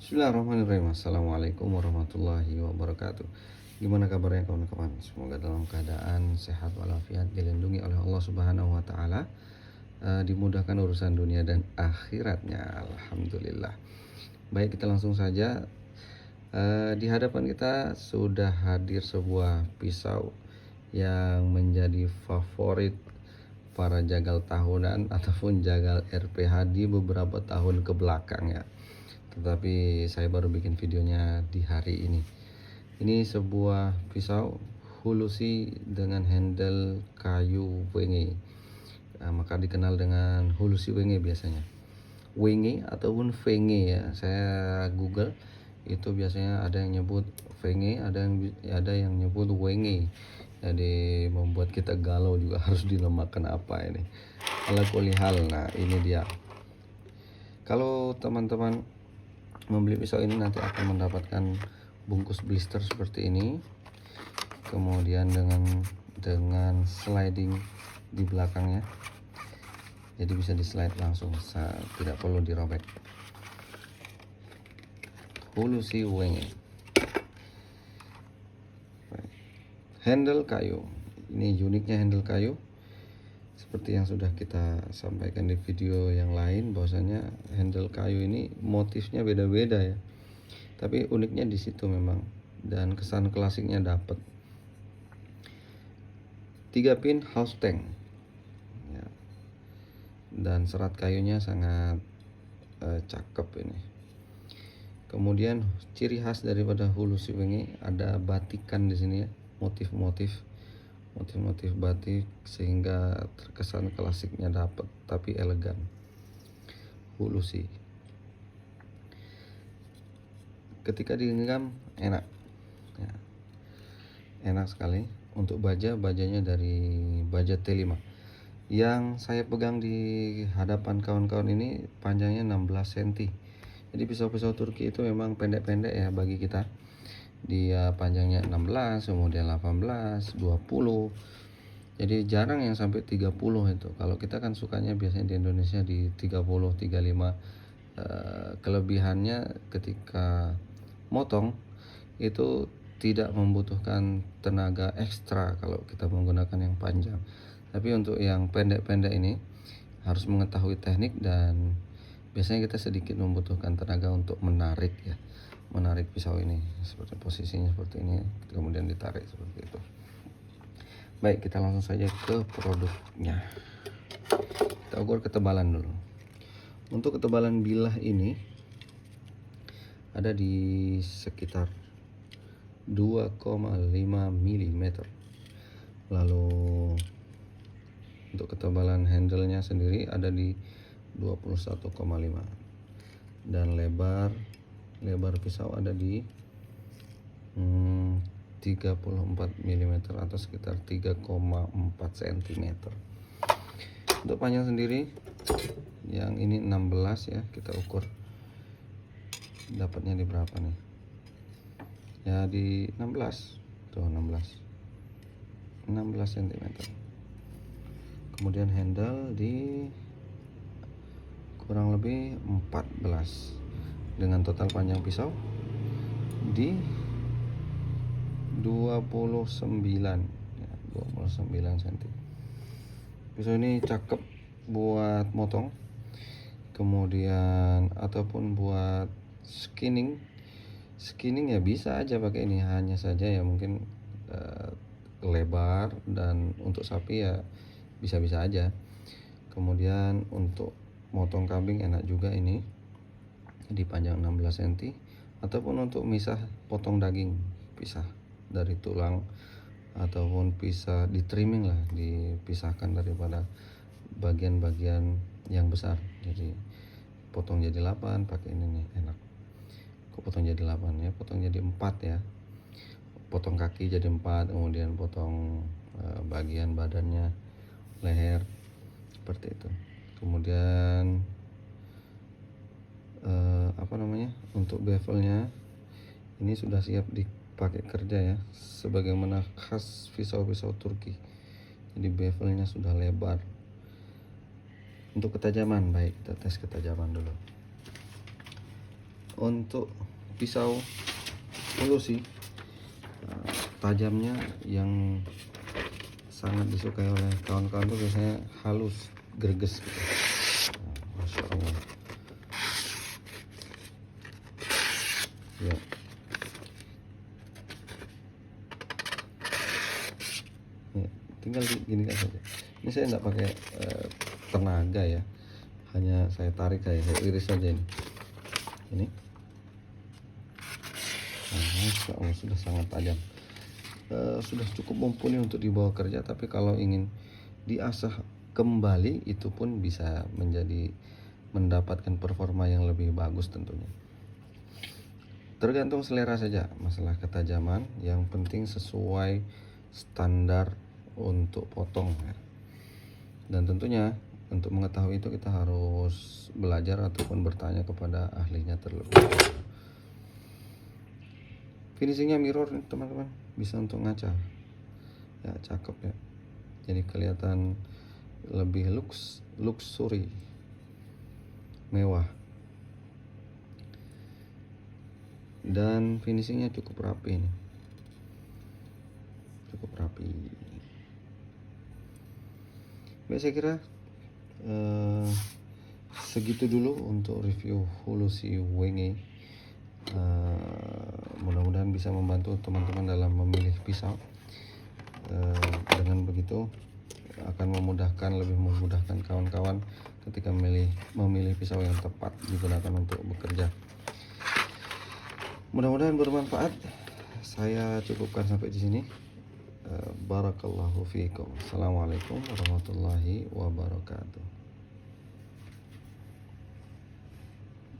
Bismillahirrahmanirrahim. Assalamualaikum warahmatullahi wabarakatuh. Gimana kabarnya kawan-kawan? Semoga dalam keadaan sehat walafiat, dilindungi oleh Allah Subhanahu wa taala, dimudahkan urusan dunia dan akhiratnya. Alhamdulillah. Baik, kita langsung saja. Di hadapan kita sudah hadir sebuah pisau yang menjadi favorit para jagal tahunan ataupun jagal RPH di beberapa tahun ke belakang ya. Tetapi saya baru bikin videonya di hari ini. Ini sebuah pisau hulusi dengan handle kayu wenge, maka dikenal dengan hulusi wenge biasanya. Wenge ataupun venge ya, saya google itu biasanya ada yang nyebut venge, ada yang nyebut wenge. Jadi membuat kita galau juga harus dinamakan apa ini. Ala kulli hal, nah ini dia. Kalau teman-teman membeli pisau ini nanti akan mendapatkan bungkus blister seperti ini, kemudian dengan sliding di belakangnya, jadi bisa di slide langsung, tidak perlu dirobek. Hulusi wenge, handle kayu. Ini uniknya handle kayu, seperti yang sudah kita sampaikan di video yang lain, bahwasanya handle kayu ini motifnya beda-beda ya, tapi uniknya di situ memang, dan kesan klasiknya dapat. 3 pin house tank ya, dan serat kayunya sangat cakep ini. Kemudian ciri khas daripada hulusi wenge ada batikan di sini ya, motif-motif batik, sehingga terkesan klasiknya dapat tapi elegan. Hulusi ketika digenggam enak ya, enak sekali. Untuk bajanya dari baja T5 yang saya pegang di hadapan kawan-kawan ini panjangnya 16 cm. Jadi pisau-pisau Turki itu memang pendek-pendek ya bagi kita. Dia panjangnya 16, kemudian 18, 20. Jadi jarang yang sampai 30 itu. Kalau kita kan sukanya biasanya di Indonesia di 30, 35. Kelebihannya ketika motong itu tidak membutuhkan tenaga ekstra kalau kita menggunakan yang panjang. Tapi untuk yang pendek-pendek ini harus mengetahui teknik, dan biasanya kita sedikit membutuhkan tenaga untuk menarik ya, menarik pisau ini seperti posisinya seperti ini, kemudian ditarik seperti itu. Baik, kita langsung saja ke produknya. Kita ukur ketebalan dulu. Untuk ketebalan bilah ini ada di sekitar 2,5 mm. Lalu untuk ketebalan handle-nya sendiri ada di 21,5, dan lebar pisau ada di 34 mm atau sekitar 3,4 cm. Untuk panjang sendiri yang ini 16 ya, kita ukur dapatnya di berapa nih ya, di 16 tuh, 16 cm. Kemudian handle di kurang lebih 14, dengan total panjang pisau di 29 ya, 29 cm. Pisau ini cakep buat motong, kemudian ataupun buat skinning ya bisa aja pakai ini. Hanya saja ya mungkin lebar, dan untuk sapi ya bisa-bisa aja. Kemudian untuk motong kambing enak juga ini, di panjang 16 cm, ataupun untuk misah potong daging, pisah dari tulang, ataupun bisa di trimming lah, dipisahkan daripada bagian-bagian yang besar. Jadi potong jadi 8 pakai ini nih, enak. Potong jadi 8 ya, potong jadi 4 ya, potong kaki jadi 4, kemudian potong bagian badannya, leher, seperti itu. Kemudian untuk bevelnya ini sudah siap dipakai kerja ya, sebagaimana khas pisau-pisau Turki. Jadi bevelnya sudah lebar. Untuk ketajaman, baik, kita tes ketajaman dulu. Untuk pisau solusi tajamnya yang sangat disukai oleh kawan-kawan tuh biasanya halus, greges gitu. Masya Allah ya. Ya, tinggal gini kan saja. Ini saya nggak pakai tenaga ya, hanya saya tarik kayak saya iris saja ini. Nah, Masya Allah sudah sangat tajam. Sudah cukup mumpuni untuk dibawa kerja, tapi kalau ingin diasah kembali itu pun bisa mendapatkan performa yang lebih bagus tentunya. Tergantung selera saja masalah ketajaman, yang penting sesuai standar untuk potong ya. Dan tentunya untuk mengetahui itu kita harus belajar ataupun bertanya kepada ahlinya terlebih dahulu. Finishingnya mirror nih teman-teman, bisa untuk ngaca ya, cakep ya, jadi kelihatan lebih luxury, mewah, dan finishingnya cukup rapi nih, cukup rapi. Baik, saya kira segitu dulu untuk review Hulusi Wenge. Mudah-mudahan bisa membantu teman-teman dalam memilih pisau. Dengan begitu akan lebih memudahkan kawan-kawan ketika memilih pisau yang tepat digunakan untuk bekerja. Mudah-mudahan bermanfaat. Saya cukupkan sampai di sini. Barakallahu fiikum. Assalamualaikum warahmatullahi wabarakatuh.